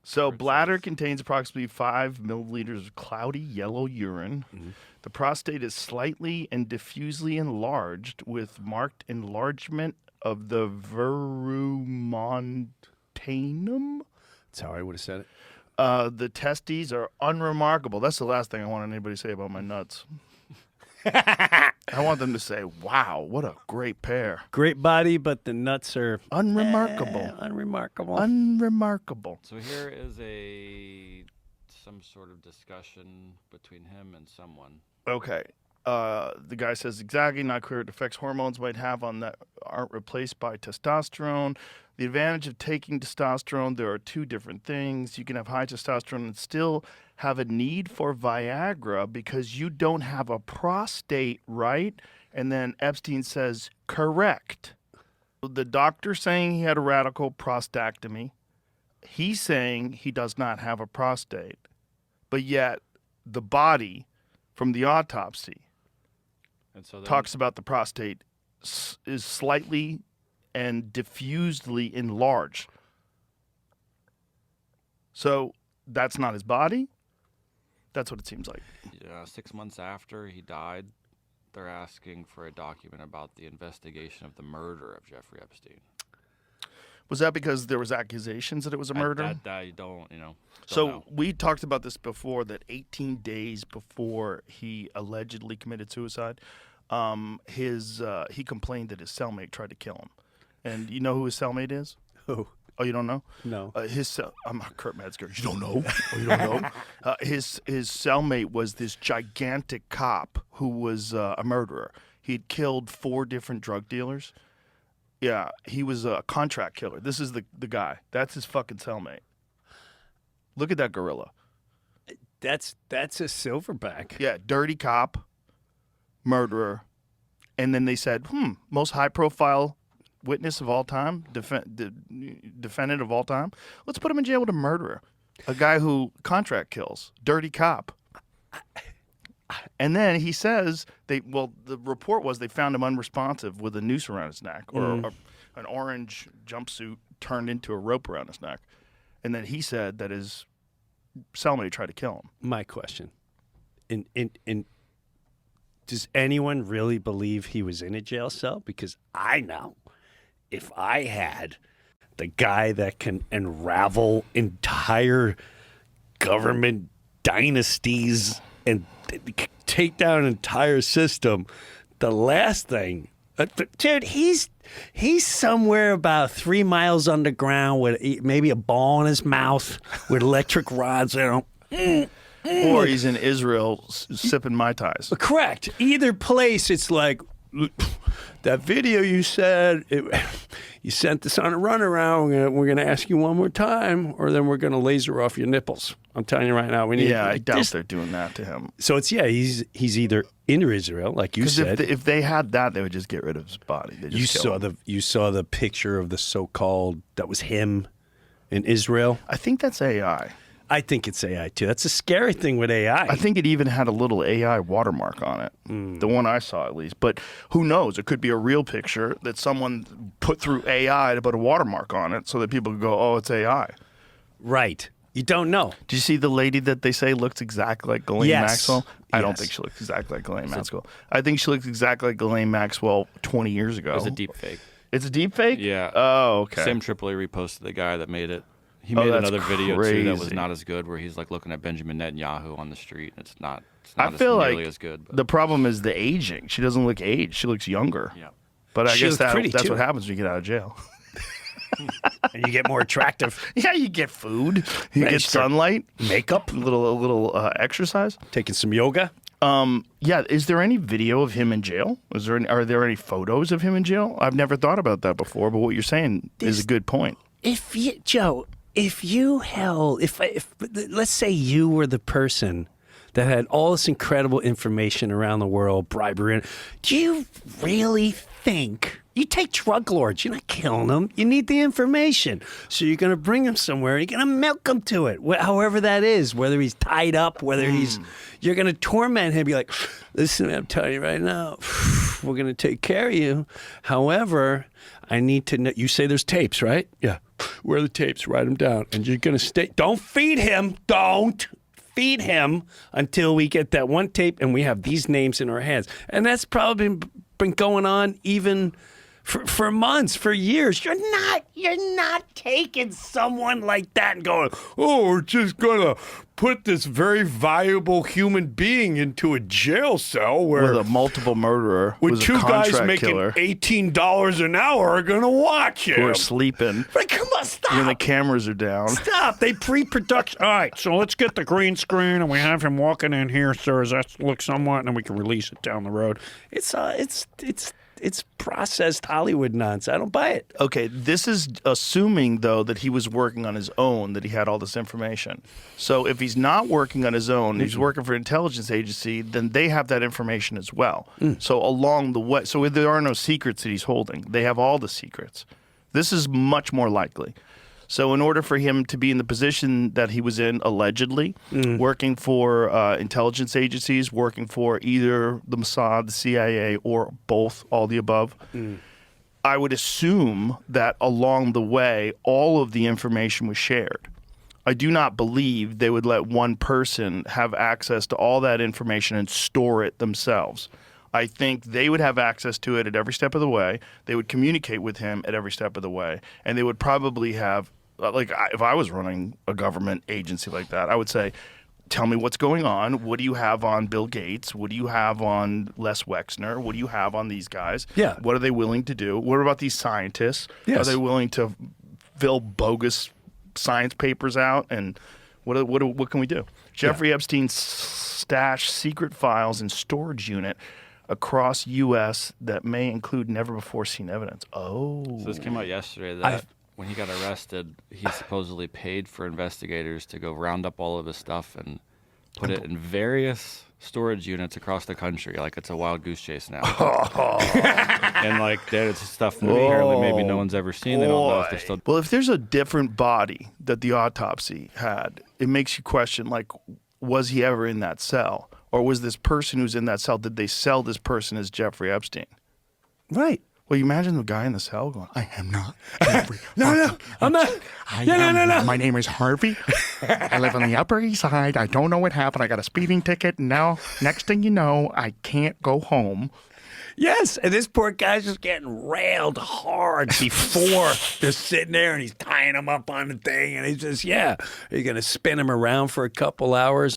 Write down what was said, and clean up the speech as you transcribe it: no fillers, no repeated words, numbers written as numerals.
So bladder contains approximately 5 milliliters of cloudy yellow urine. Mm-hmm. The prostate is slightly and diffusely enlarged with marked enlargement of the verumontanum. That's how I would have said it. The testes are unremarkable. That's the last thing I want anybody to say about my nuts. I want them to say, wow, what a great pair. Great body, but the nuts are Unremarkable. unremarkable. Unremarkable. So here is some sort of discussion between him and someone. Okay. The guy says exactly, not clear what effects hormones might have on that aren't replaced by testosterone. The advantage of taking testosterone, there are two different things. You can have high testosterone and still have a need for Viagra because you don't have a prostate, right? And then Epstein says, correct. The doctor saying he had a radical prostatectomy. He's saying he does not have a prostate. But yet the body from the autopsy And so then, talks about the prostate is slightly and diffusely enlarged. So that's not his body? That's what it seems like. 6 months after he died, they're asking for a document about the investigation of the murder of Jeffrey Epstein. Was that because there was accusations that it was a murder? I don't, don't So know. we talked about this before, that 18 days before he allegedly committed suicide, he complained that his cellmate tried to kill him. And you know who his cellmate is? Who? Oh, you don't know? No. I'm Kurt Metzger. You don't know? Oh, you don't know? His cellmate was this gigantic cop who was a murderer. He'd killed 4 different drug dealers. Yeah, he was a contract killer. This is the guy. That's his fucking cellmate. Look at that gorilla. That's a silverback. Yeah, dirty cop, murderer. And then they said, most high-profile witness of all time, defendant of all time. Let's put him in jail with a murderer, a guy who contract kills, dirty cop. And then he says the report was they found him unresponsive with a noose around his neck or an orange jumpsuit turned into a rope around his neck. And then he said that his cellmate tried to kill him. My question. Does anyone really believe he was in a jail cell? Because I know if I had the guy that can unravel entire government dynasties and take down an entire system, the last thing, dude, he's somewhere about 3 miles underground with maybe a ball in his mouth with electric rods. Or he's in Israel sipping Mai Tais. Correct. Either place, it's like, that video you said, you sent this on a runaround. We're going to ask you one more time, or then we're going to laser off your nipples. I'm telling you right now. I doubt they're doing that to him. So he's either in Israel, like you said. If they had that, they would just get rid of his body. You saw the picture of the so-called, that was him in Israel. I think that's AI. I think it's AI too. That's a scary thing with AI. I think it even had a little AI watermark on it. The one I saw, at least. But who knows? It could be a real picture that someone put through AI to put a watermark on it so that people could go, oh, it's AI. Right. You don't know. Do you see the lady that they say looks exactly like Ghislaine Maxwell? I don't Yes. think she looks exactly like Ghislaine Maxwell. I think she looks exactly like Ghislaine Maxwell 20 years ago. It was a deep fake. It's a deep fake? Yeah. Oh, okay. Sam Tripoli reposted the guy that made it. He made that's another video too that was crazy. not as good, where he's like looking at Benjamin Netanyahu on the street. It's not I feel nearly like as good. But the problem is the aging. She doesn't look aged. She looks younger. yeah. But I She guess looks pretty, that's too. what happens when you get out of jail. And you get more attractive. Yeah, you get food. You Right, get sure. sunlight. Makeup. A little exercise. Taking some yoga. Yeah, is there any video of him in jail? Are there any photos of him in jail? I've never thought about that before, but what you're saying is a good point. If let's say you were the person that had all this incredible information around the world, bribery, do you really think you take drug lords? You're not killing them. You need the information, so you're going to bring him somewhere. You're going to milk him to it, however that is. Whether he's tied up, you're going to torment him. Be like, listen, I'm telling you right now, we're going to take care of you. However, I need to know. You say there's tapes, right? Yeah. Where are the tapes? Write them down. And you're going to stay. Don't feed him. Don't feed him until we get that one tape and we have these names in our hands. And that's probably been going on even for months, for years. You're not taking someone like that and going, oh, we're just gonna put this very valuable human being into a jail cell where With a multiple murderer, with who's a two guys contract making killer, $18 an hour are gonna watch him. who are sleeping Like, come on, stop. when the cameras are down. Stop. They pre-production. All right, so let's get the green screen and we have him walking in here, sir. Does that look somewhat? And then we can release it down the road. It's processed Hollywood nonsense. I don't buy it. Okay, this is assuming, though, that he was working on his own, that he had all this information. So if he's not working on his own, he's working for an intelligence agency, then they have that information as well. So along the way, so there are no secrets that he's holding. They have all the secrets. This is much more likely. So in order for him to be in the position that he was in, allegedly, working for intelligence agencies, working for either the Mossad, the CIA, or both, all the above, I would assume that along the way, all of the information was shared. I do not believe they would let one person have access to all that information and store it themselves. I think they would have access to it at every step of the way. They would communicate with him at every step of the way. And they would probably have, if I was running a government agency like that, I would say, tell me what's going on. What do you have on Bill Gates? What do you have on Les Wexner? What do you have on these guys? Yeah. What are they willing to do? What about these scientists? Yes. Are they willing to fill bogus science papers out? And what can we do? Jeffrey Epstein stashed secret files in storage unit across U.S. that may include never-before-seen evidence. Oh. So this came out yesterday that when he got arrested, he supposedly paid for investigators to go round up all of his stuff and put it in various storage units across the country, like it's a wild goose chase now. And like there's stuff apparently maybe no one's ever seen. They don't know if they're still. Well, if there's a different body that the autopsy had, it makes you question, like, was he ever in that cell? Or was this person who's in that cell, did they sell this person as Jeffrey Epstein? Right. Well, you imagine the guy in the cell going, I am not Jeffrey. No, I'm not. No. My name is Harvey. I live on the Upper East Side. I don't know what happened. I got a speeding ticket. And now, next thing you know, I can't go home. Yes, and this poor guy's just getting railed hard before they're sitting there and he's tying him up on the thing and he's just, you're going to spin him around for a couple hours.